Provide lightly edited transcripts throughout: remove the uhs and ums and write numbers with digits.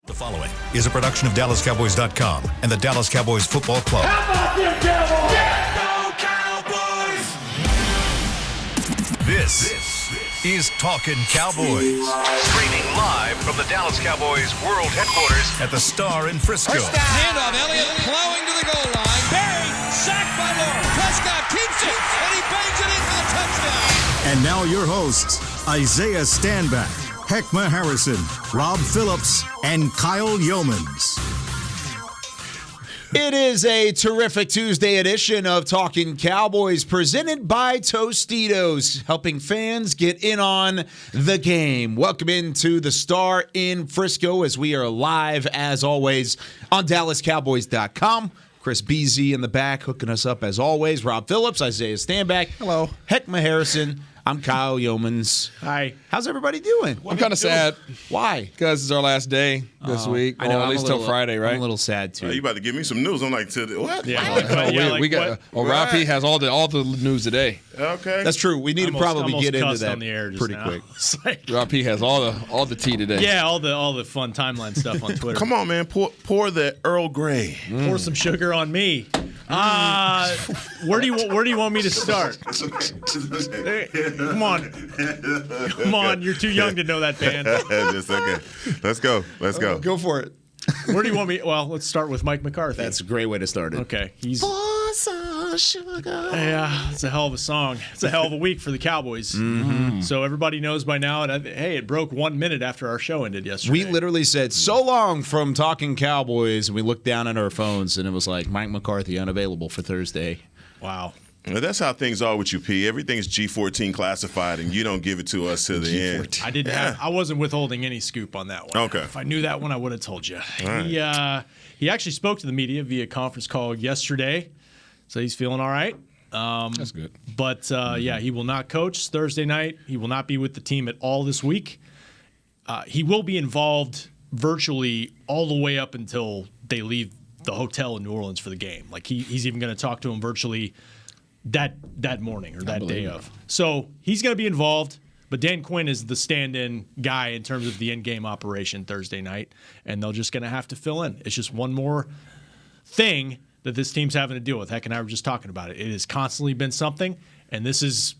The following is a production of DallasCowboys.com and the Dallas Cowboys Football Club. How about them Cowboys? Go Cowboys! This is Talkin Cowboys. Streaming live from the Dallas Cowboys World Headquarters at the Star in Frisco. First down. Handoff, Elliott plowing to the goal line. Barry, sacked by Lawrence. Prescott keeps it, and he bangs it in for the touchdown. And now your hosts, Isaiah Stanback, Heckma Harrison, Rob Phillips, and Kyle Yeomans. It is a terrific Tuesday edition of Talkin Cowboys presented by Tostitos, helping fans get in on the game. Welcome into the Star in Frisco as we are live, as always, on DallasCowboys.com. Chris Beasy in the back hooking us up as always. Rob Phillips, Isaiah Standback. Hello. Heckma Harrison. I'm Kyle Yeomans. Hi. How's everybody doing? I'm kind of sad. Why? Because it's our last day this week. I know, or at least till Friday, right? I'm a little sad, too. You about to give me some news. I'm like, what? Yeah, we got. Rapi has all the news today. Okay. That's true. We need to probably get into that on the air pretty now. quick. Rapi has all the tea today. Yeah, all the fun timeline stuff on Twitter. Come on, man. Pour the Earl Grey. Pour some sugar on me. Where do you want me to start? Hey, come on, you're too young to know that band. Just okay. Let's go. Go for it. Where do you want me? Well, let's start with Mike McCarthy. That's a great way to start it. Okay. Pour some sugar. Yeah, it's a hell of a song. It's a hell of a week for the Cowboys. Mm-hmm. So everybody knows by now. And hey, it broke 1 minute after our show ended yesterday. We literally said so long from Talking Cowboys, and we looked down at our phones, and it was like Mike McCarthy unavailable for Thursday. Wow. Well, that's how things are with you, P. Everything's G14 classified, and you don't give it to us to the end. I wasn't withholding any scoop on that one. Okay. If I knew that one, I would have told you. He actually spoke to the media via conference call yesterday, so he's feeling all right. That's good. But, he will not coach Thursday night. He will not be with the team at all this week. He will be involved virtually all the way up until they leave the hotel in New Orleans for the game. Like, he's even going to talk to him virtually that morning or that day of. So he's going to be involved, but Dan Quinn is the stand-in guy in terms of the in-game operation Thursday night, and they're just going to have to fill in. It's just one more thing that this team's having to deal with. Heck and I were just talking about it. It has constantly been something, and this is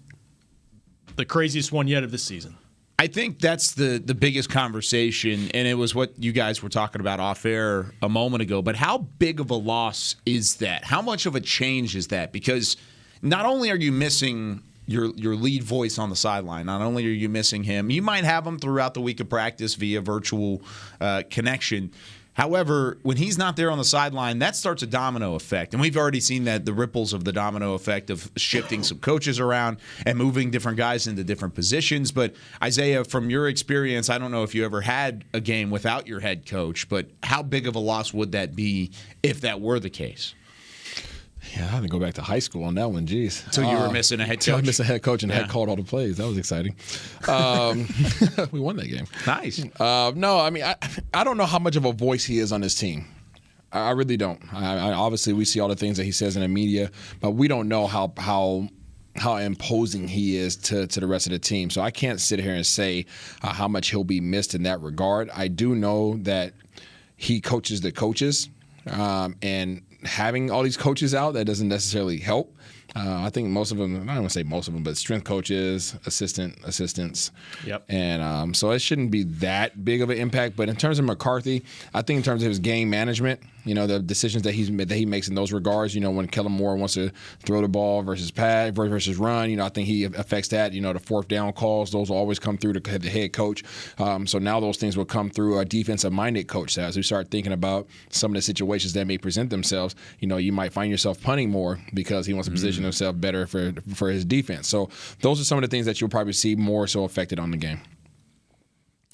the craziest one yet of this season. I think that's the biggest conversation, and it was what you guys were talking about off air a moment ago, but how big of a loss is that? How much of a change is that? Because not only are you missing your lead voice on the sideline, not only are you missing him, you might have him throughout the week of practice via virtual connection. However, when he's not there on the sideline, that starts a domino effect. And we've already seen that the ripples of the domino effect of shifting some coaches around and moving different guys into different positions. But, Isaiah, from your experience, I don't know if you ever had a game without your head coach, but how big of a loss would that be if that were the case? Yeah, I had to go back to high school on that one. Jeez. So you were missing a head coach? I missed a head coach and had called all the plays. That was exciting. We won that game. Nice. No, I mean, I don't know how much of a voice he is on this team. I really don't. Obviously, we see all the things that he says in the media, but we don't know how imposing he is to the rest of the team. So I can't sit here and say how much he'll be missed in that regard. I do know that he coaches the coaches, and having all these coaches out, that doesn't necessarily help. I think most of them, I don't want to say most of them, but strength coaches, assistants. Yep. And so it shouldn't be that big of an impact. But in terms of McCarthy, I think in terms of his game management, the decisions that he makes in those regards, when Kellen Moore wants to throw the ball versus pass versus run, I think he affects that. The fourth down calls, those will always come through the head coach. So now those things will come through a defensive-minded coach. So as we start thinking about some of the situations that may present themselves, you might find yourself punting more because he wants to position himself better for his defense. So those are some of the things that you'll probably see more so affected on the game.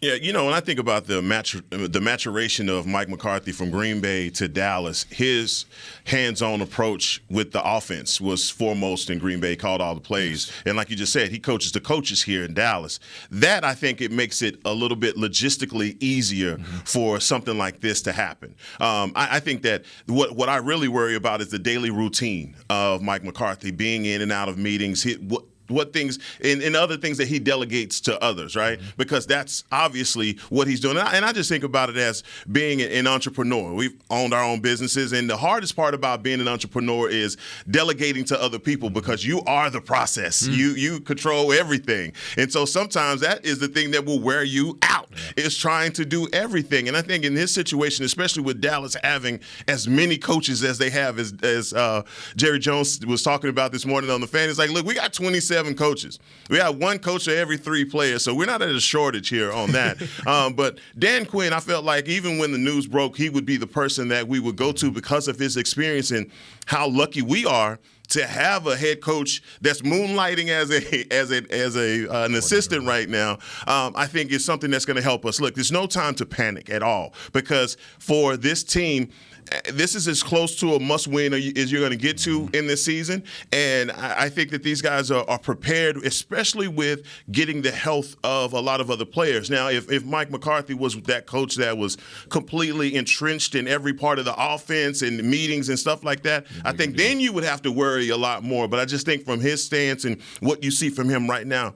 Yeah, when I think about the maturation of Mike McCarthy from Green Bay to Dallas, his hands-on approach with the offense was foremost in Green Bay, called all the plays. And like you just said, he coaches the coaches here in Dallas. That, I think, it makes it a little bit logistically easier for something like this to happen. I think that what I really worry about is the daily routine of Mike McCarthy being in and out of meetings. what things and other things that he delegates to others, right? Because that's obviously what he's doing. And I just think about it as being an entrepreneur. We've owned our own businesses, and the hardest part about being an entrepreneur is delegating to other people because you are the process. You control everything. And so sometimes that is the thing that will wear you out, is trying to do everything. And I think in this situation, especially with Dallas having as many coaches as they have, as Jerry Jones was talking about this morning on the Fan, it's like, look, we got 27 coaches. We have one coach for every 3 players, so we're not at a shortage here on that. But Dan Quinn, I felt like even when the news broke, he would be the person that we would go to because of his experience and how lucky we are to have a head coach that's moonlighting as an assistant right now. I think is something that's going to help us. Look, there's no time to panic at all, because for this team, this is as close to a must-win as you're going to get to in this season. And I think that these guys are prepared, especially with getting the health of a lot of other players. Now, if Mike McCarthy was that coach that was completely entrenched in every part of the offense and meetings and stuff like that, I think then you would have to worry a lot more. But I just think from his stance and what you see from him right now,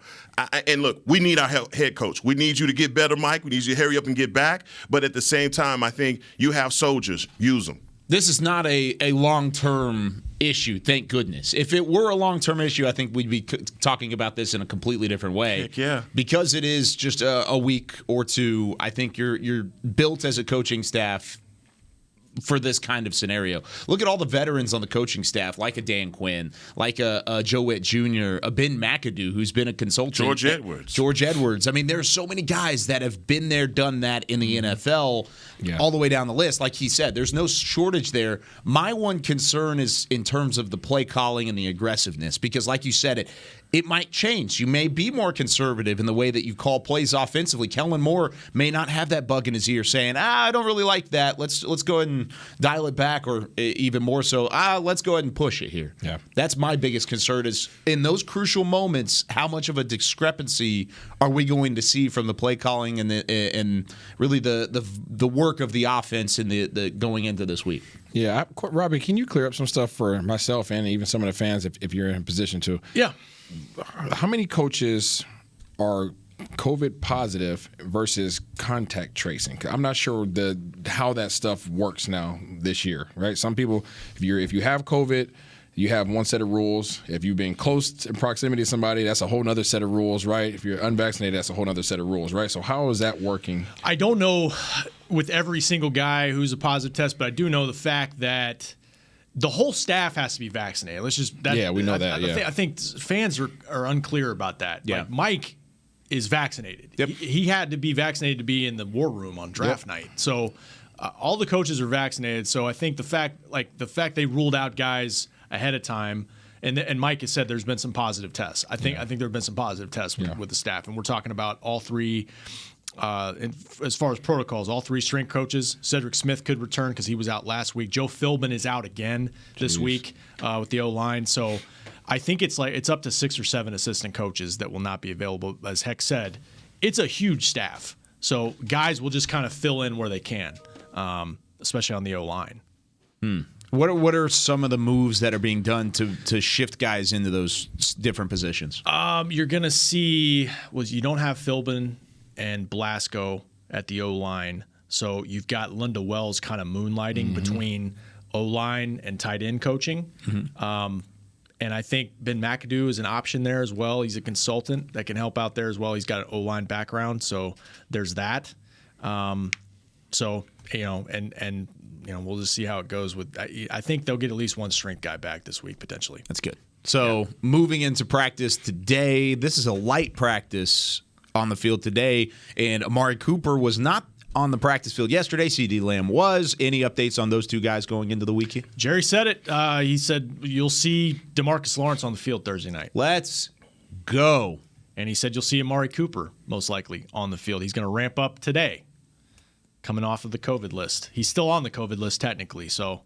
and look, we need our head coach. We need you to get better, Mike. We need you to hurry up and get back. But at the same time, I think you have soldiers. Use them. This is not a long-term issue, thank goodness. If it were a long-term issue, I think we'd be talking about this in a completely different way. Heck yeah. Because it is just a week or two, I think you're built as a coaching staff for this kind of scenario. Look at all the veterans on the coaching staff, like a Dan Quinn, like a Joe Witt Jr., a Ben McAdoo, who's been a consultant. George Edwards. I mean, there's so many guys that have been there, done that in the NFL, all the way down the list. Like he said, there's no shortage there. My one concern is in terms of the play calling and the aggressiveness, because like you said, it might change. You may be more conservative in the way that you call plays offensively. Kellen Moore may not have that bug in his ear saying, I don't really like that. Let's go ahead and dial it back, or even more so, let's go ahead and push it here. Yeah. That's my biggest concern, is in those crucial moments, how much of a discrepancy are we going to see from the play calling and really the work of the offense in the going into this week? Yeah, Robbie, can you clear up some stuff for myself and even some of the fans if you're in a position to? Yeah. How many coaches are COVID positive versus contact tracing? I'm not sure how that stuff works now this year, right? Some people, if you have COVID, you have one set of rules. If you've been close in proximity to somebody, that's a whole other set of rules, right? If you're unvaccinated, that's a whole other set of rules, right? So how is that working? I don't know with every single guy who's a positive test, but I do know the fact that the whole staff has to be vaccinated. We know that. I think fans are unclear about that. Yeah. Like Mike is vaccinated. Yep. He had to be vaccinated to be in the war room on draft night. So all the coaches are vaccinated. So I think the fact they ruled out guys ahead of time, and Mike has said there's been some positive tests. I think there have been some positive tests with the staff, and we're talking about all 3. As far as protocols, all 3 strength coaches. Cedric Smith could return because he was out last week. Joe Philbin is out again this week with the O-line. So I think it's up to 6 or 7 assistant coaches that will not be available. As Heck said, it's a huge staff. So guys will just kind of fill in where they can, especially on the O-line. What are some of the moves that are being done to shift guys into those different positions? You're going to see you don't have Philbin and Blasco at the O-line. So you've got Linda Wells kind of moonlighting between O-line and tight end coaching. And I think Ben McAdoo is an option there as well. He's a consultant that can help out there as well. He's got an O-line background, so there's that. And we'll just see how it goes. I think they'll get at least one strength guy back this week potentially. That's good. So moving into practice today, this is a light practice on the field today, and Amari Cooper was not on the practice field yesterday. CeeDee Lamb was. Any updates on those 2 guys going into the weekend? Jerry said it. He said you'll see DeMarcus Lawrence on the field Thursday night. Let's go. And he said you'll see Amari Cooper most likely on the field. He's going to ramp up today, coming off of the COVID list. He's still on the COVID list technically, so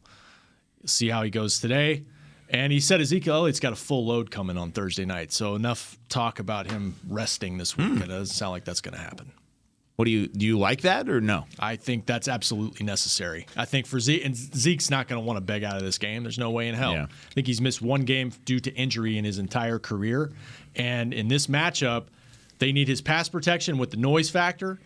see how he goes today. And he said Ezekiel Elliott's got a full load coming on Thursday night. So enough talk about him resting this week. It doesn't sound like that's going to happen. Do you like that or no? I think that's absolutely necessary. I think for Zeke, and Zeke's not going to want to beg out of this game. There's no way in hell. Yeah. I think he's missed one game due to injury in his entire career. And in this matchup, they need his pass protection with the noise factor.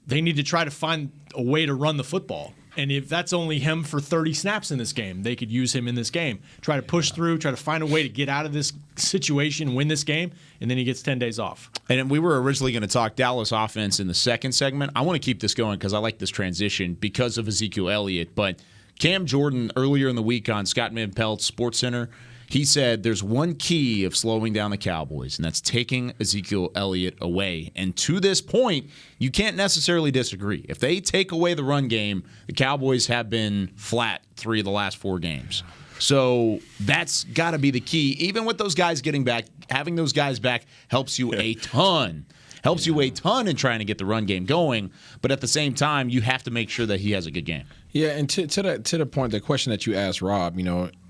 They need to try to find a way to run the football. And if that's only him for 30 snaps in this game, they could use him in this game. Try to push through, try to find a way to get out of this situation, win this game, and then he gets 10 days off. And we were originally going to talk Dallas offense in the second segment. I want to keep this going because I like this transition because of Ezekiel Elliott. But Cam Jordan, earlier in the week on Scott Midpelt's SportsCenter, he said there's one key of slowing down the Cowboys, and that's taking Ezekiel Elliott away. And to this point, you can't necessarily disagree. If they take away the run game, the Cowboys have been flat 3 of the last 4 games. So that's got to be the key. Even with those guys getting back, having those guys back helps you a ton. Helps you a ton in trying to get the run game going. But at the same time, you have to make sure that he has a good game. Yeah, and to the point, the question that you asked, Rob,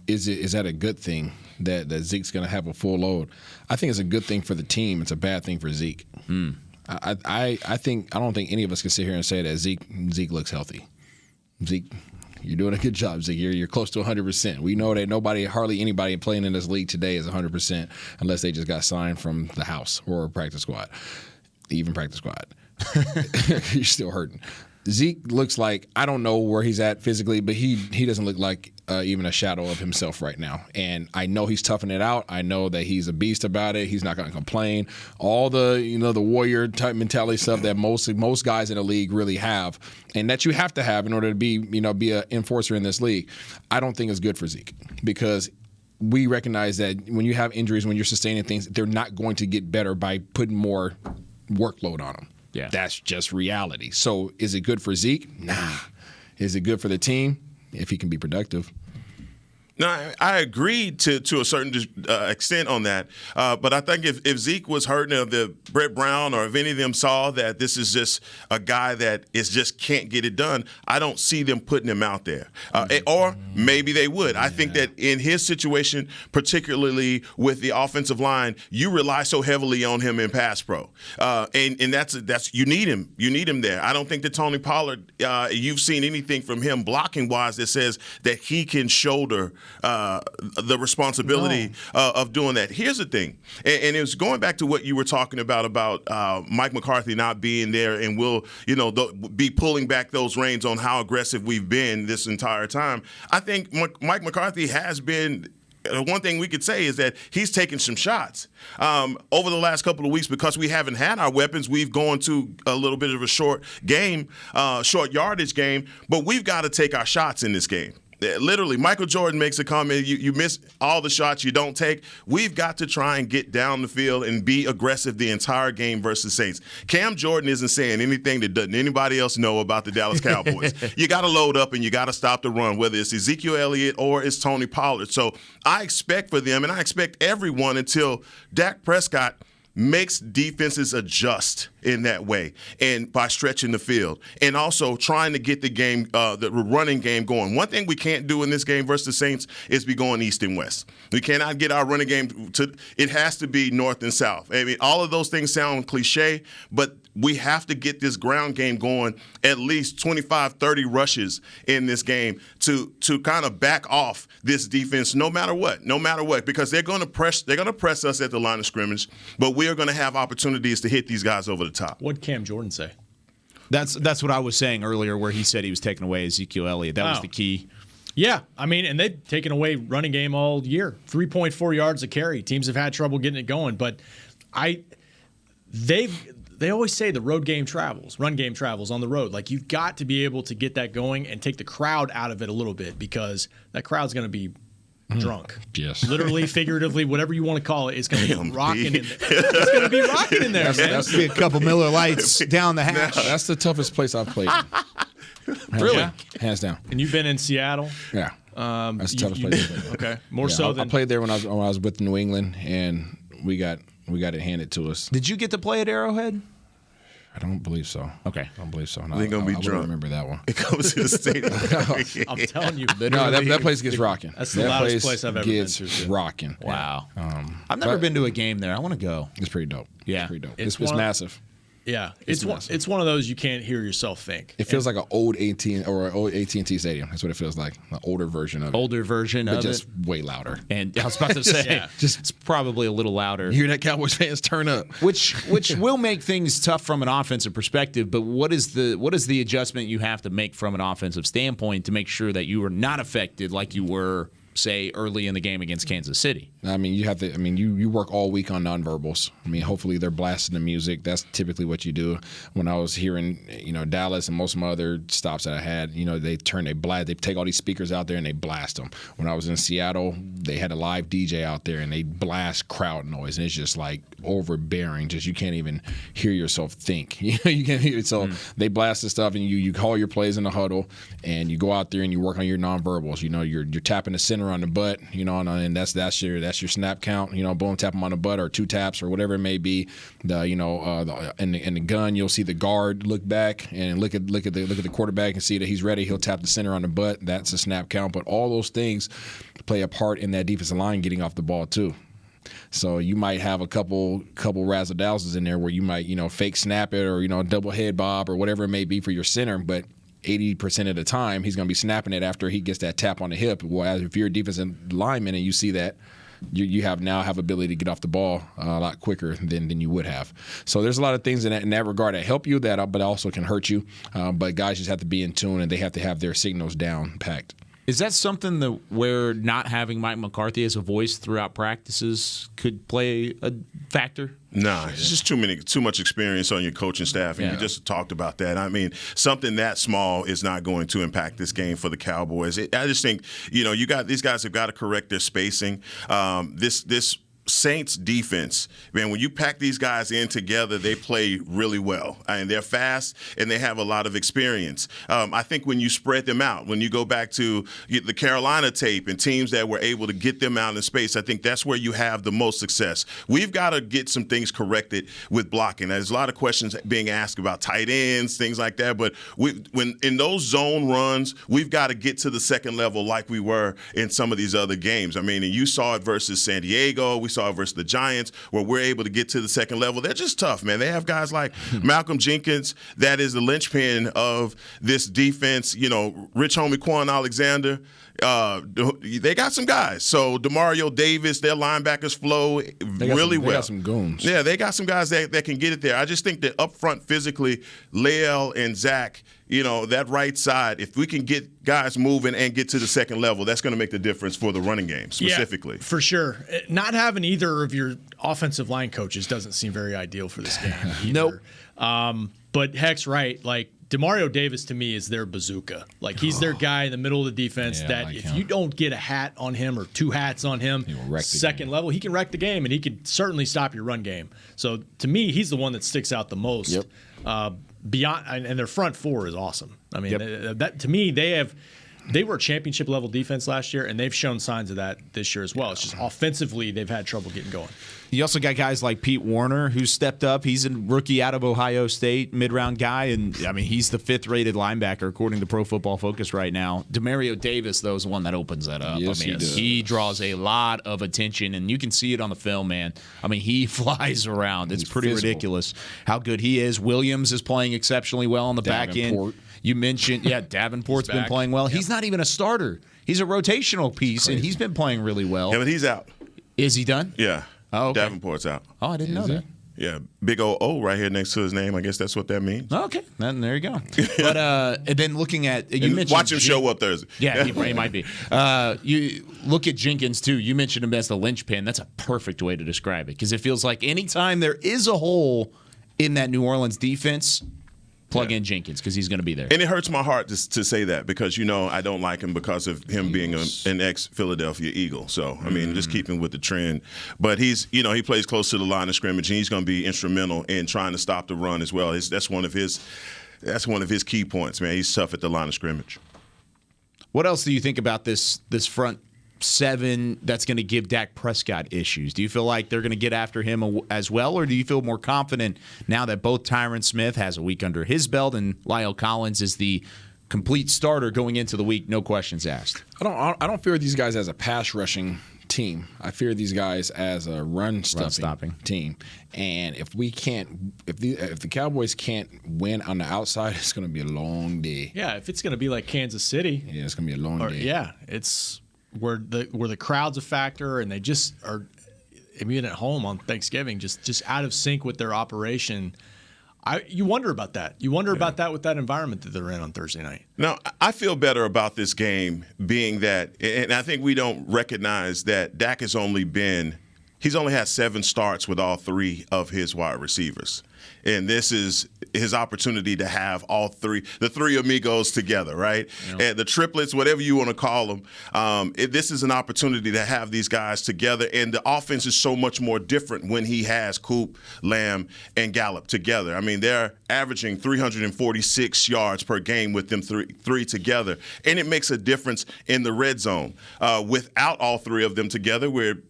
is that a good thing that Zeke's going to have a full load? I think it's a good thing for the team. It's a bad thing for Zeke. I don't think any of us can sit here and say that Zeke looks healthy. Zeke, you're doing a good job, Zeke. You're close to 100%. We know that hardly anybody playing in this league today is 100% unless they just got signed from the house or a practice squad, even practice squad. You're still hurting. Zeke looks like, I don't know where he's at physically, but he doesn't look like even a shadow of himself right now. And I know he's toughing it out. I know that he's a beast about it. He's not going to complain. All the the warrior type mentality stuff that most guys in the league really have, and that you have to have in order to be an enforcer in this league. I don't think it's good for Zeke because we recognize that when you have injuries, when you're sustaining things, they're not going to get better by putting more workload on them. Yeah. That's just reality. So is it good for Zeke? Nah. Is it good for the team? If he can be productive. No, I agree to a certain extent on that. But I think if Zeke was hurting, or the Brett Brown or if any of them saw that this is just a guy that just can't get it done, I don't see them putting him out there. Or maybe they would. I think that in his situation, particularly with the offensive line, you rely so heavily on him in pass pro. And that's you need him. You need him there. I don't think that Tony Pollard, you've seen anything from him blocking wise that says that he can shoulder the responsibility of doing that. Here's the thing, and it was going back to what you were talking about Mike McCarthy not being there and will be pulling back those reins on how aggressive we've been this entire time. I think Mike McCarthy has been. One thing we could say is that he's taken some shots over the last couple of weeks because we haven't had our weapons. We've gone to a little bit of a short yardage game, but we've got to take our shots in this game. Literally, Michael Jordan makes a comment, you miss all the shots you don't take. We've got to try and get down the field and be aggressive the entire game versus Saints. Cam Jordan isn't saying anything that doesn't anybody else know about the Dallas Cowboys. You got to load up and you got to stop the run, whether it's Ezekiel Elliott or it's Tony Pollard. So I expect for them, and I expect everyone until Dak Prescott makes defenses adjust in that way and by stretching the field and also trying to get the game, the running game going. One thing we can't do in this game versus the Saints is be going east and west. We cannot get our running game it has to be north and south. I mean, all of those things sound cliche, but we have to get this ground game going, at least 25, 30 rushes in this game to kind of back off this defense no matter what, because they're going to press us at the line of scrimmage, but we are going to have opportunities to hit these guys over the top. What'd Cam Jordan say? That's what I was saying earlier where he said he was taking away Ezekiel Elliott. That was the key. Yeah, I mean, and they've taken away running game all year. 3.4 yards a carry. Teams have had trouble getting it going, but they always say the run game travels on the road. Like, you've got to be able to get that going and take the crowd out of it a little bit because that crowd's going to be drunk. Yes. Literally, figuratively, whatever you want to call it, it's going to be rocking in there. It's going to be rocking in there, man. That's be a couple Miller Lights down the hatch. That's the toughest place I've played. Really? Yeah. Hands down. And you've been in Seattle? Yeah. That's the toughest place I've played. Okay. More so than I played there when I was with New England, and we got it handed to us. Did you get to play at Arrowhead? I don't believe so. Okay. I don't believe so. No, They're going to be drunk. I remember that one. It comes to the stadium. I'm telling you. No, that place gets rocking. That's the loudest place I've ever been to. Gets rocking. Wow. I've never been to a game there. I want to go. It's pretty dope. Yeah. It's pretty dope. It's It's massive. Yeah, it's one of those you can't hear yourself think. It feels like an old AT&T Stadium. That's what it feels like. An older version of it. But just way louder. And I was about to say, it's probably a little louder. You hear that Cowboys fans turn up. Which will make things tough from an offensive perspective, but what is the adjustment you have to make from an offensive standpoint to make sure that you are not affected like you were, say, early in the game against Kansas City? I mean, you work all week on nonverbals. I mean, hopefully they're blasting the music. That's typically what you do. When I was here in, Dallas and most of my other stops that I had, they take all these speakers out there and they blast them. When I was in Seattle, they had a live DJ out there and they blast crowd noise, and it's just like overbearing. Just you can't even hear yourself think. You can't hear it. So they blast the stuff, and you call your plays in the huddle, and you go out there and you work on your nonverbals. You're tapping the center on the butt, and that's your snap count. Boom, tap him on the butt, or 2 taps, or whatever it may be. In the gun, you'll see the guard look back and look at the quarterback and see that he's ready. He'll tap the center on the butt. That's a snap count. But all those things play a part in that defensive line getting off the ball too. So you might have a couple razzle-dazzles in there where you might fake snap it, or double head bob, or whatever it may be for your center, but 80% of the time he's going to be snapping it after he gets that tap on the hip. Well, if you're a defensive lineman and you see that, you now have ability to get off the ball a lot quicker than you would have. So there's a lot of things in that regard that help you, but also can hurt you. But guys just have to be in tune, and they have to have their signals down packed. Is that something that where not having Mike McCarthy as a voice throughout practices could play a factor? No, it's just too much experience on your coaching staff, and you just talked about that. I mean, something that small is not going to impact this game for the Cowboys. I just think these guys have got to correct their spacing. This Saints defense, man, when you pack these guys in together, they play really well. I mean, they're fast and they have a lot of experience. I think when you spread them out, when you go back to the Carolina tape and teams that were able to get them out in space, I think that's where you have the most success. We've got to get some things corrected with blocking. There's a lot of questions being asked about tight ends, things like that, but when in those zone runs, we've got to get to the second level like we were in some of these other games. I mean, and you saw it versus San Diego. We saw it versus the Giants, where we're able to get to the second level. They're just tough, man. They have guys like Malcolm Jenkins, that is the linchpin of this defense. Rich homie Quan Alexander. They got some guys. So DeMario Davis, their linebackers flow really well. They got some goons. Yeah, they got some guys that can get it there. I just think that up front physically, Leal and Zach, that right side, if we can get guys moving and get to the second level, that's going to make the difference for the running game specifically. Yeah, for sure. Not having either of your offensive line coaches doesn't seem very ideal for this game either. Nope. But Heck's right. Like, DeMario Davis, to me, is their bazooka. Like, he's their guy in the middle of the defense if you don't get a hat on him or 2 hats on him, second level, he can wreck the game, and he could certainly stop your run game. So, to me, he's the one that sticks out the most. Yep. Beyond, and their front four is awesome. I mean, that to me, they were a championship level defense last year, and they've shown signs of that this year as well. It's just offensively, they've had trouble getting going. You also got guys like Pete Warner, who stepped up. He's a rookie out of Ohio State, mid-round guy, and I mean, he's the 5th-rated linebacker according to Pro Football Focus right now. DeMario Davis, though, is the one that opens that up. Yes, I mean, he draws a lot of attention, and you can see it on the film, man. I mean, he flies around. It's pretty ridiculous how good he is. Williams is playing exceptionally well on the back end. You mentioned, Davenport's been playing well. Yep. He's not even a starter. He's a rotational piece, and he's been playing really well. Yeah, but he's out. Is he done? Yeah. Oh, okay. Davenport's out. Oh, I didn't know that. Yeah, big old O right here next to his name. I guess that's what that means. Okay, then there you go. But and then looking at you mentioned watch him show up Thursday. Yeah, he might be. You look at Jenkins too. You mentioned him as the linchpin. That's a perfect way to describe it because it feels like anytime there is a hole in that New Orleans defense, plug in Jenkins because he's going to be there. And it hurts my heart to say that because, I don't like him because of him being an ex-Philadelphia Eagle. So, I mean, just keeping with the trend. But he's, he plays close to the line of scrimmage, and he's going to be instrumental in trying to stop the run as well. That's one of his key points, man. He's tough at the line of scrimmage. What else do you think about this front 7 that's going to give Dak Prescott issues? Do you feel like they're going to get after him as well, or do you feel more confident now that both Tyron Smith has a week under his belt and Lyle Collins is the complete starter going into the week, no questions asked? I don't fear these guys as a pass rushing team. I fear these guys as a run-stopping team. And if the Cowboys can't win on the outside, it's going to be a long day. Yeah, if it's going to be like Kansas City. Yeah, it's going to be a long day. Yeah, it's where the crowd's a factor, and they just are, even at home on Thanksgiving, just out of sync with their operation. You wonder about that. You wonder about that with that environment that they're in on Thursday night. Now, I feel better about this game being that, and I think we don't recognize that Dak he's only had 7 starts with all 3 of his wide receivers. And this is his opportunity to have all 3, the 3 amigos together, right? Yeah. And the triplets, whatever you want to call them. This is an opportunity to have these guys together. And the offense is so much more different when he has Coop, Lamb, and Gallup together. I mean, they're averaging 346 yards per game with them three together. And it makes a difference in the red zone. Without all 3 of them together, we're,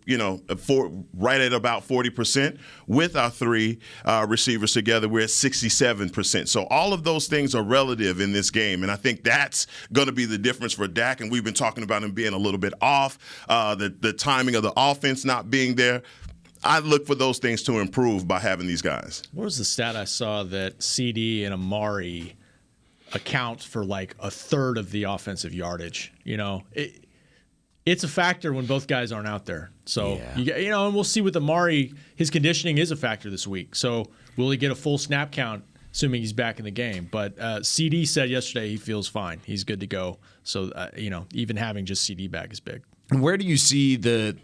right at about 40%. With our 3 receivers together, we're at 67%. So all of those things are relative in this game, and I think that's going to be the difference for Dak. And we've been talking about him being a little bit off, the timing of the offense not being there. I look for those things to improve by having these guys. What was the stat I saw that CD and Amari account for like a third of the offensive yardage? It's a factor when both guys aren't out there. So, and we'll see with Amari. His conditioning is a factor this week. So, will he get a full snap count, assuming he's back in the game? But CD said yesterday he feels fine. He's good to go. So, even having just CD back is big. Where do you see the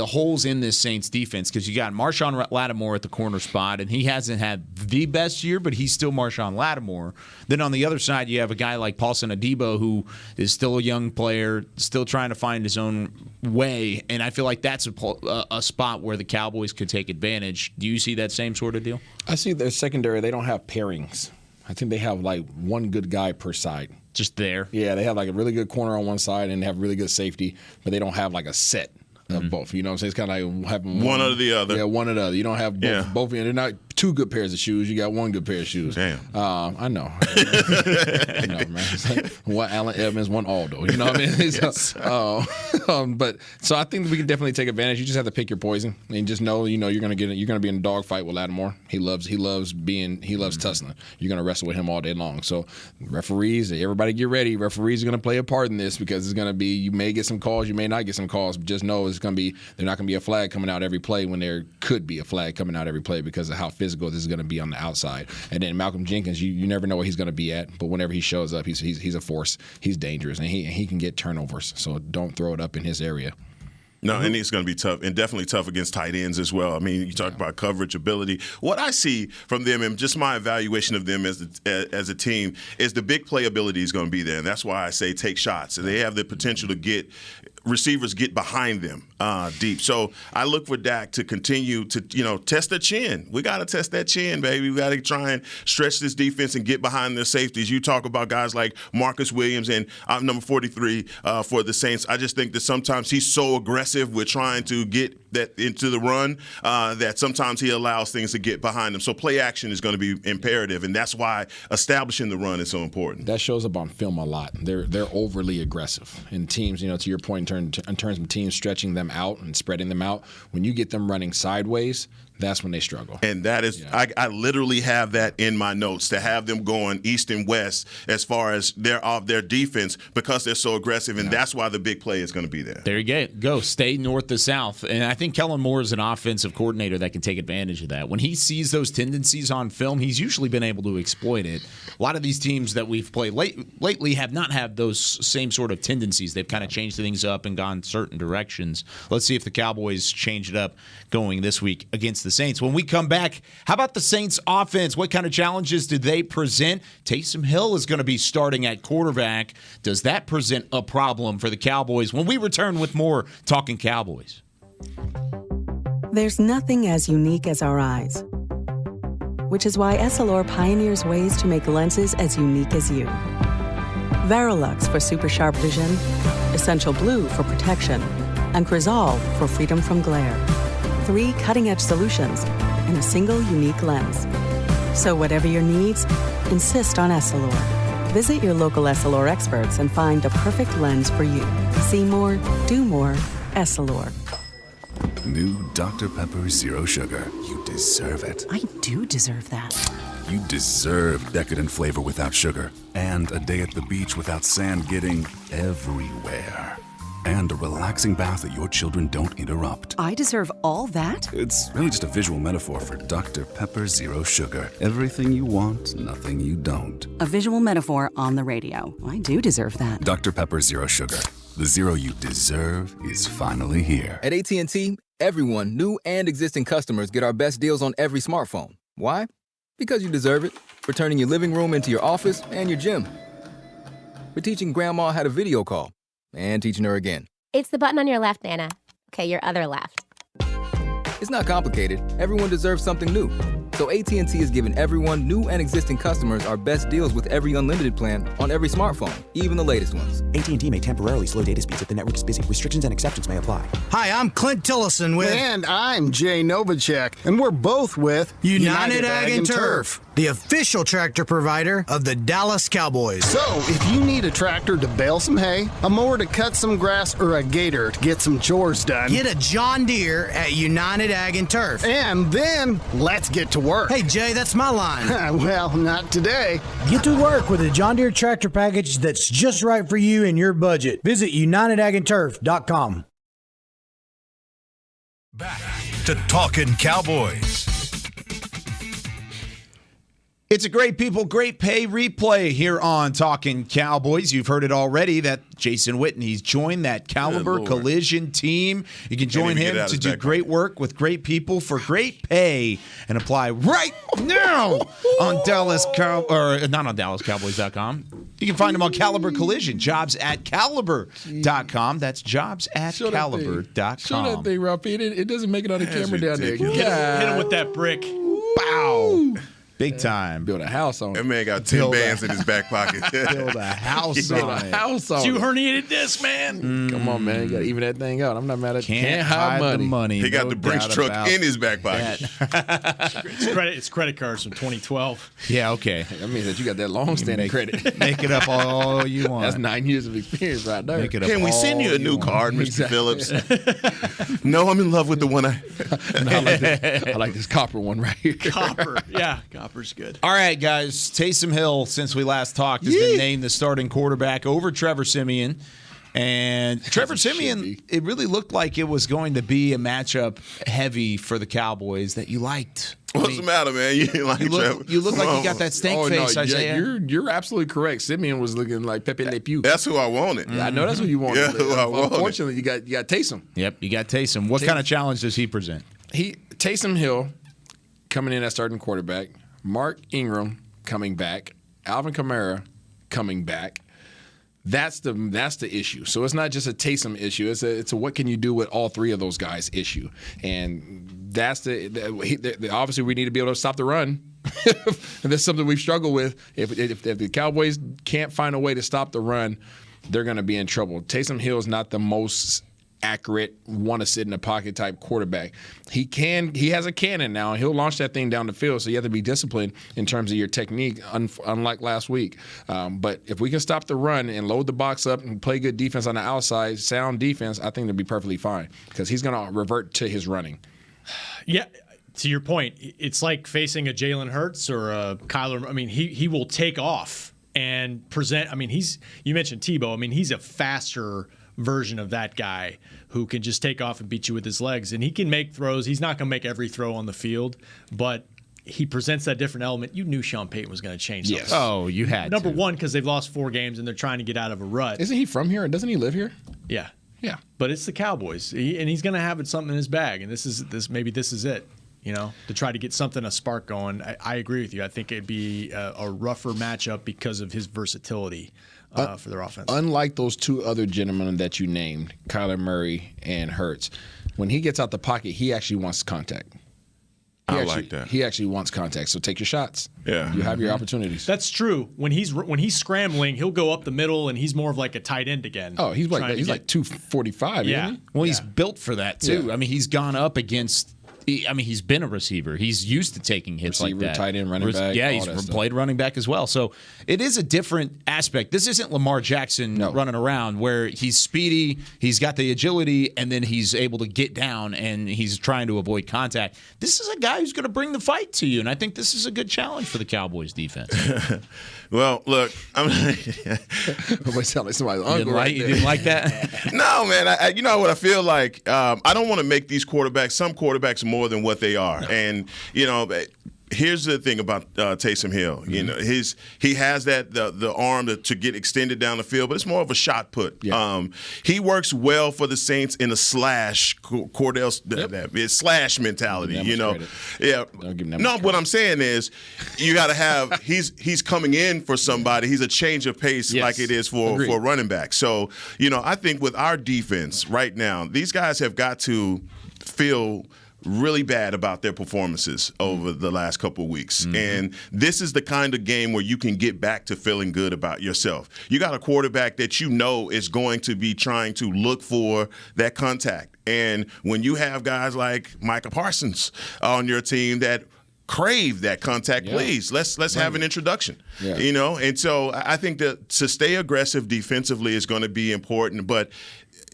holes in this Saints defense? Because you got Marshawn Lattimore at the corner spot, and he hasn't had the best year, but he's still Marshawn Lattimore. Then on the other side, you have a guy like Paulson Adebo, who is still a young player, still trying to find his own way, and I feel like that's a spot where the Cowboys could take advantage. Do you see that same sort of deal? I see their secondary, they don't have pairings. I think they have like one good guy per side. Just there? Yeah, they have like a really good corner on one side and they have really good safety, but they don't have like a set of both. You know what I'm saying? It's kind of like having one or the other. Yeah, one or the other. You don't have both. They're not 2 good pairs of shoes. You got 1 good pair of shoes. Damn. I know. I know, man. It's like one Allen Evans, one Aldo. You know what I mean? Yes. But so I think we can definitely take advantage. You just have to pick your poison and just know, you're gonna be in a dogfight with Lattimore. He loves tussling. You're gonna wrestle with him all day long. So referees, everybody get ready. Referees are gonna play a part in this because it's gonna be, you may get some calls, you may not get some calls. But just know they're not gonna be a flag coming out every play when there could be a flag coming out every play because of how physical this is going to be on the outside. And then Malcolm Jenkins, you never know what he's going to be at, but whenever he shows up, he's a force. He's dangerous, and he can get turnovers. So don't throw it up in his area. No, and it's going to be tough, and definitely tough against tight ends as well. I mean, you talk about coverage ability. What I see from them, and just my evaluation of them as a team, is the big playability is going to be there, and that's why I say take shots. And they have the potential to get receivers get behind them deep. So I look for Dak to continue to, test the chin. We got to test that chin, baby. We got to try and stretch this defense and get behind their safeties. You talk about guys like Marcus Williams, and I'm number 43 for the Saints. I just think that sometimes he's so aggressive with trying to get that into the run that sometimes he allows things to get behind him. So play action is going to be imperative, and that's why establishing the run is so important. That shows up on film a lot. They're overly aggressive. And teams, to your point, in terms of teams stretching them out and spreading them out, when you get them running sideways, that's when they struggle. And that is, I literally have that in my notes, to have them going east and west as far as their defense, because they're so aggressive, and that's why the big play is going to be there. There you go. Stay north to south. And I think Kellen Moore is an offensive coordinator that can take advantage of that. When he sees those tendencies on film, he's usually been able to exploit it. A lot of these teams that we've played lately have not had those same sort of tendencies. They've kind of changed things up and gone certain directions. Let's see if the Cowboys change it up going this week against the Saints. When we come back, how about the Saints offense? What kind of challenges do they present? Taysom Hill is going to be starting at quarterback. Does that present a problem for the Cowboys? When we return with more Talkin' Cowboys. There's nothing as unique as our eyes, which is why Essilor pioneers ways to make lenses as unique as you. Verilux for super sharp vision, Essential Blue for protection, and Crizal for freedom from glare. 3 cutting-edge solutions in a single unique lens. So whatever your needs, insist on Essilor. Visit your local Essilor experts and find the perfect lens for you. See more, do more, Essilor. New Dr. Pepper Zero Sugar. You deserve it. I do deserve that. You deserve decadent flavor without sugar. And a day at the beach without sand getting everywhere. And a relaxing bath that your children don't interrupt. I deserve all that? It's really just a visual metaphor for Dr. Pepper Zero Sugar. Everything you want, nothing you don't. A visual metaphor on the radio. I do deserve that. Dr. Pepper Zero Sugar. The zero you deserve is finally here. At AT&T, everyone, new and existing customers, get our best deals on every smartphone. Why? Because you deserve it. For turning your living room into your office and your gym. For teaching grandma how to video call. And teaching her again. It's the button on your left, Nana. Okay, your other left. It's not complicated. Everyone deserves something new. So AT&T is giving everyone, new and existing customers, our best deals with every unlimited plan on every smartphone, even the latest ones. AT&T may temporarily slow data speeds if the network is busy. Restrictions and exceptions may apply. Hi, I'm Clint Tillison with... And I'm Jay Novacek, and we're both with... United Ag and Turf, the official tractor provider of the Dallas Cowboys. So, if you need a tractor to bale some hay, a mower to cut some grass, or a gator to get some chores done... Get a John Deere at United Ag and Turf. And then, let's get to work. Hey, Jay, that's my line. Well, not today. Get to work with a John Deere tractor package that's just right for you and your budget. Visit UnitedAgAndTurf.com. Back to Talkin' Cowboys. It's a great people, great pay replay here on Talkin' Cowboys. You've heard it already that Jason Witten, he's joined that Caliber Collision team. You can join him to do great work with great people for great pay and apply right now on not on DallasCowboys.com. You can find him on Caliber Collision, jobs at Caliber.com. That's jobs at Caliber.com. Show that thing, Ralph. It doesn't make it on the camera down there. Hit him with that brick. Bow. Big time. Build a house on it. That man got 10 bands in his back pocket. Build a house on it. Two herniated discs, man. Come on, man. You got to even that thing out. I'm not mad at Can't hide the money. He got the Brinks truck in his back pocket. It's credit cards from 2012. Yeah, okay. That means that you got that long-standing credit. Make it up all you want. That's 9 years of experience right there. Make it up. Can we send you a new card, Mr. Phillips? No, I'm in love with the one I like this copper one right here. Copper. Yeah, copper's good. All right, guys. Taysom Hill, since we last talked, has been named the starting quarterback over Trevor Siemian. And Trevor Siemian, it really looked like it was going to be a matchup heavy for the Cowboys that you liked. What's the matter, man? You didn't like Trevor? You look like you got that stank face, Isaiah. You're absolutely correct. Siemian was looking like Pepe Le Pew. That's who I wanted. I know that's who you wanted. Yeah, who I wanted. Unfortunately, you got Taysom. Yep, you got Taysom. What kind of challenge does he present? Taysom Hill coming in as starting quarterback. Mark Ingram coming back. Alvin Kamara coming back. That's the issue. So it's not just a Taysom issue. It's a what can you do with all three of those guys issue. And that's obviously we need to be able to stop the run. And that's something we've struggled with. If the Cowboys can't find a way to stop the run, they're going to be in trouble. Taysom Hill is not the most accurate, want to sit in the pocket type quarterback. He has a cannon now, and he'll launch that thing down the field, so you have to be disciplined in terms of your technique, unlike last week. But if we can stop the run and load the box up and play good defense on the outside, sound defense, I think they'll be perfectly fine because he's going to revert to his running. Yeah. To your point, it's like facing a Jalen Hurts or a Kyler. I mean, he will take off and present. I mean, you mentioned Tebow. I mean, he's a faster version of that guy who can just take off and beat you with his legs. And he can make throws. He's not going to make every throw on the field, but he presents that different element. You knew Sean Payton was going to change something. Yes. Oh, you had Number one, because they've lost 4 games and they're trying to get out of a rut. Isn't he from here? Doesn't he live here? Yeah. Yeah. But it's the Cowboys. And he's going to have something in his bag. And maybe this is it. To try to get a spark going. I agree with you. I think it'd be a rougher matchup because of his versatility for their offense. Unlike those 2 other gentlemen that you named, Kyler Murray and Hurts, when he gets out the pocket, he actually wants contact. I like that. He actually wants contact, so take your shots. Yeah. You have your opportunities. That's true. When he's scrambling, he'll go up the middle, and he's more of like a tight end again. Oh, he's like 245. Yeah. Isn't he? Well, he's built for that too. Yeah. I mean, he's gone up against He's been a receiver. He's used to taking hits like that. Tight end, running back. Yeah, he's played running back as well. So it is a different aspect. This isn't Lamar Jackson running around where he's speedy, he's got the agility, and then he's able to get down and he's trying to avoid contact. This is a guy who's going to bring the fight to you, and I think this is a good challenge for the Cowboys defense. Well, look, sound like somebody's uncle. You didn't like that? No, man. You know what I feel like? I don't want to make these quarterbacks, some quarterbacks, more than what they are. And, here's the thing about Taysom Hill. You know, he has that the arm to get extended down the field, but it's more of a shot put. Yeah. He works well for the Saints in a slash slash mentality. Yeah. No, what I'm saying is, you got to have he's coming in for somebody. He's a change of pace like it is for running back. So I think with our defense right now, these guys have got to feel really bad about their performances over the last couple of weeks. Mm-hmm. And this is the kind of game where you can get back to feeling good about yourself. You got a quarterback that is going to be trying to look for that contact. And when you have guys like Micah Parsons on your team that crave that contact, please, let's have an introduction. Yeah. And so I think that to stay aggressive defensively is going to be important, but